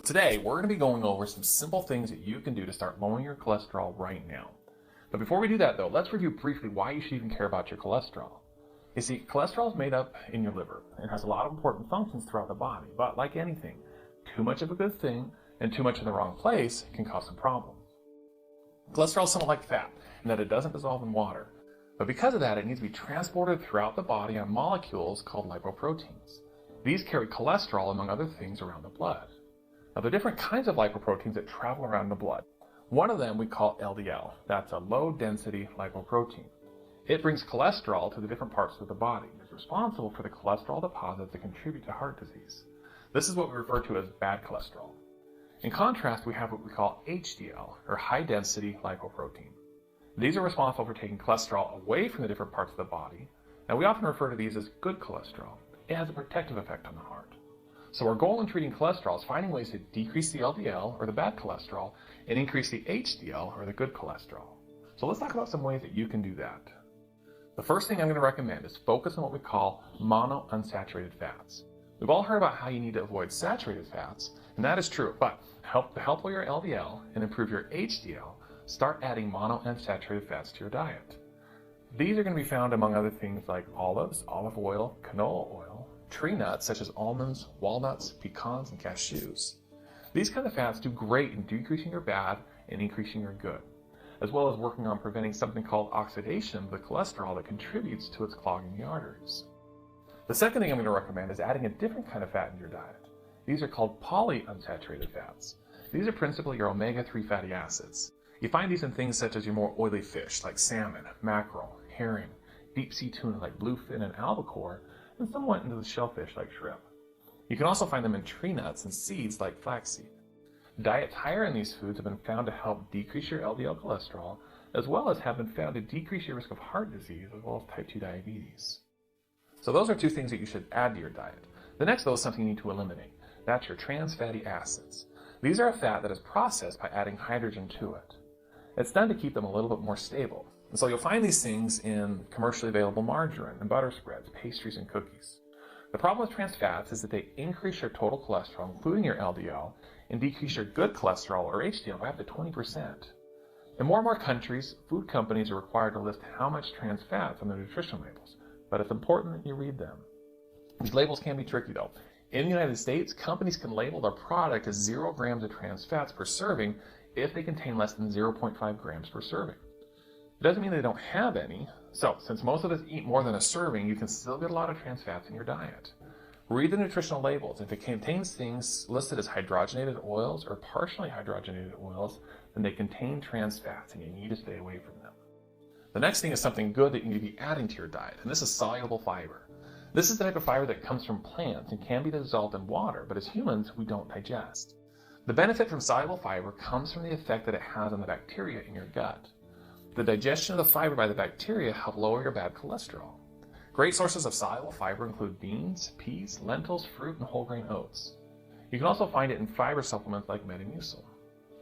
Today, we're going to be going over some simple things that you can do to start lowering your cholesterol right now. But before we do that though, let's review briefly why you should even care about your cholesterol. You see, cholesterol is made up in your liver and has a lot of important functions throughout the body, but like anything, too much of a good thing and too much in the wrong place can cause some problems. Cholesterol is somewhat like fat in that it doesn't dissolve in water, but because of that, it needs to be transported throughout the body on molecules called lipoproteins. These carry cholesterol among other things around the blood. Now, there are different kinds of lipoproteins that travel around the blood. One of them we call LDL. That's a low-density lipoprotein. It brings cholesterol to the different parts of the body and is responsible for the cholesterol deposits that contribute to heart disease. This is what we refer to as bad cholesterol. In contrast, we have what we call HDL, or high-density lipoprotein. These are responsible for taking cholesterol away from the different parts of the body, and we often refer to these as good cholesterol. It has a protective effect on the heart. So our goal in treating cholesterol is finding ways to decrease the LDL, or the bad cholesterol, and increase the HDL, or the good cholesterol. So let's talk about some ways that you can do that. The first thing I'm going to recommend is focus on what we call monounsaturated fats. We've all heard about how you need to avoid saturated fats, and that is true, but to help lower your LDL and improve your HDL, start adding monounsaturated fats to your diet. These are going to be found among other things like olives, olive oil, canola oil, tree nuts such as almonds, walnuts, pecans, and cashews. These kind of fats do great in decreasing your bad and increasing your good, as well as working on preventing something called oxidation of the cholesterol that contributes to its clogging the arteries. The second thing I'm going to recommend is adding a different kind of fat in your diet. These are called polyunsaturated fats. These are principally your omega-3 fatty acids. You find these in things such as your more oily fish like salmon, mackerel, herring, deep-sea tuna like bluefin and albacore, and somewhat into the shellfish like shrimp. You can also find them in tree nuts and seeds like flaxseed. Diets higher in these foods have been found to help decrease your LDL cholesterol, as well as have been found to decrease your risk of heart disease as well as type 2 diabetes. So those are two things that you should add to your diet. The next though is something you need to eliminate. That's your trans fatty acids. These are a fat that is processed by adding hydrogen to it. It's done to keep them a little bit more stable. And so you'll find these things in commercially available margarine and butter spreads, pastries, and cookies. The problem with trans fats is that they increase your total cholesterol, including your LDL, and decrease your good cholesterol, or HDL, by up to 20%. In more and more countries, food companies are required to list how much trans fats on their nutrition labels, but it's important that you read them. These labels can be tricky though. In the United States, companies can label their product as 0 grams of trans fats per serving if they contain less than 0.5 grams per serving. It doesn't mean they don't have any, so since most of us eat more than a serving, you can still get a lot of trans fats in your diet. Read the nutritional labels. If it contains things listed as hydrogenated oils or partially hydrogenated oils, then they contain trans fats and you need to stay away from them. The next thing is something good that you need to be adding to your diet, and this is soluble fiber. This is the type of fiber that comes from plants and can be dissolved in water, but as humans, we don't digest. The benefit from soluble fiber comes from the effect that it has on the bacteria in your gut. The digestion of the fiber by the bacteria help lower your bad cholesterol. Great sources of soluble fiber include beans, peas, lentils, fruit, and whole grain oats. You can also find it in fiber supplements like Metamucil.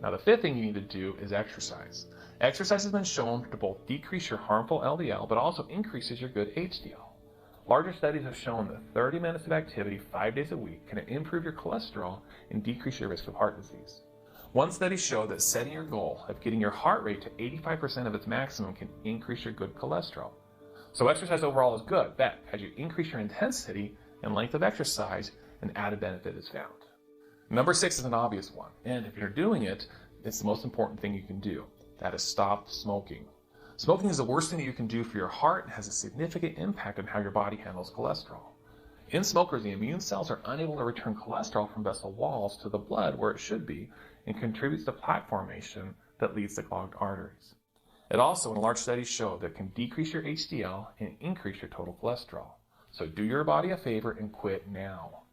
Now the fifth thing you need to do is exercise. Exercise has been shown to both decrease your harmful LDL, but also increases your good HDL. Larger studies have shown that 30 minutes of activity 5 days a week can improve your cholesterol and decrease your risk of heart disease. One study showed that setting your goal of getting your heart rate to 85% of its maximum can increase your good cholesterol. So exercise overall is good, but as you increase your intensity and length of exercise, an added benefit is found. Number 6 is an obvious one, and if you're doing it, it's the most important thing you can do. That is stop smoking. Smoking is the worst thing that you can do for your heart and has a significant impact on how your body handles cholesterol. In smokers, the immune cells are unable to return cholesterol from vessel walls to the blood where it should be and contributes to plaque formation that leads to clogged arteries. It also, in large studies, showed that it can decrease your HDL and increase your total cholesterol. So do your body a favor and quit now.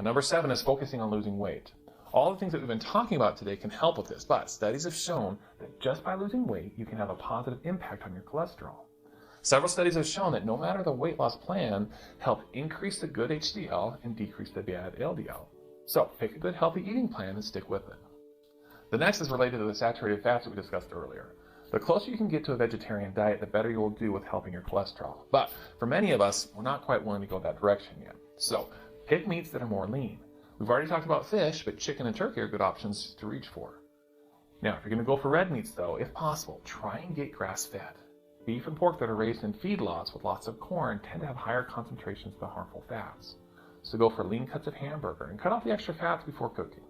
Number 7 is focusing on losing weight. All the things that we've been talking about today can help with this, but studies have shown that just by losing weight, you can have a positive impact on your cholesterol. Several studies have shown that no matter the weight loss plan, help increase the good HDL and decrease the bad LDL. So pick a good healthy eating plan and stick with it. The next is related to the saturated fats that we discussed earlier. The closer you can get to a vegetarian diet, the better you will do with helping your cholesterol. But for many of us, we're not quite willing to go that direction yet. So pick meats that are more lean. We've already talked about fish, but chicken and turkey are good options to reach for. Now, if you're going to go for red meats, though, if possible, try and get grass-fed. Beef and pork that are raised in feedlots with lots of corn tend to have higher concentrations of the harmful fats. So go for lean cuts of hamburger and cut off the extra fats before cooking.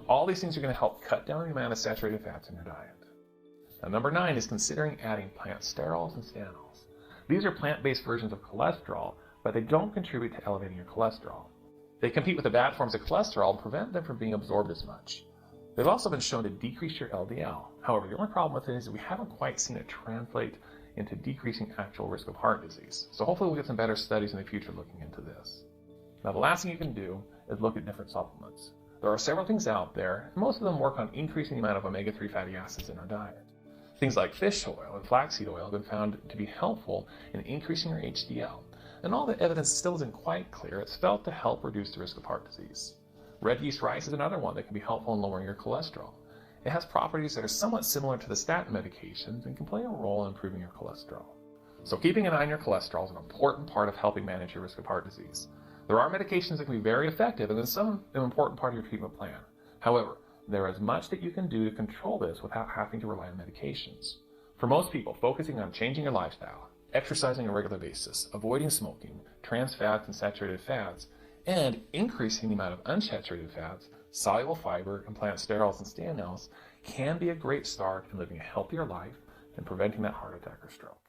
All these things are going to help cut down the amount of saturated fats in your diet. Now, number 9 is considering adding plant sterols and stanols. These are plant-based versions of cholesterol, but they don't contribute to elevating your cholesterol. They compete with the bad forms of cholesterol and prevent them from being absorbed as much. They've also been shown to decrease your LDL. However, the only problem with it is that we haven't quite seen it translate into decreasing actual risk of heart disease. So hopefully we'll get some better studies in the future looking into this. Now, the last thing you can do is look at different supplements. There are several things out there, and most of them work on increasing the amount of omega-3 fatty acids in our diet. Things like fish oil and flaxseed oil have been found to be helpful in increasing your HDL. And all the evidence still isn't quite clear, it's felt to help reduce the risk of heart disease. Red yeast rice is another one that can be helpful in lowering your cholesterol. It has properties that are somewhat similar to the statin medications and can play a role in improving your cholesterol. So keeping an eye on your cholesterol is an important part of helping manage your risk of heart disease. There are medications that can be very effective, and then some an important part of your treatment plan. However, there is much that you can do to control this without having to rely on medications. For most people, focusing on changing your lifestyle, exercising on a regular basis, avoiding smoking, trans fats and saturated fats, and increasing the amount of unsaturated fats, soluble fiber, and plant sterols and stanols can be a great start in living a healthier life and preventing that heart attack or stroke.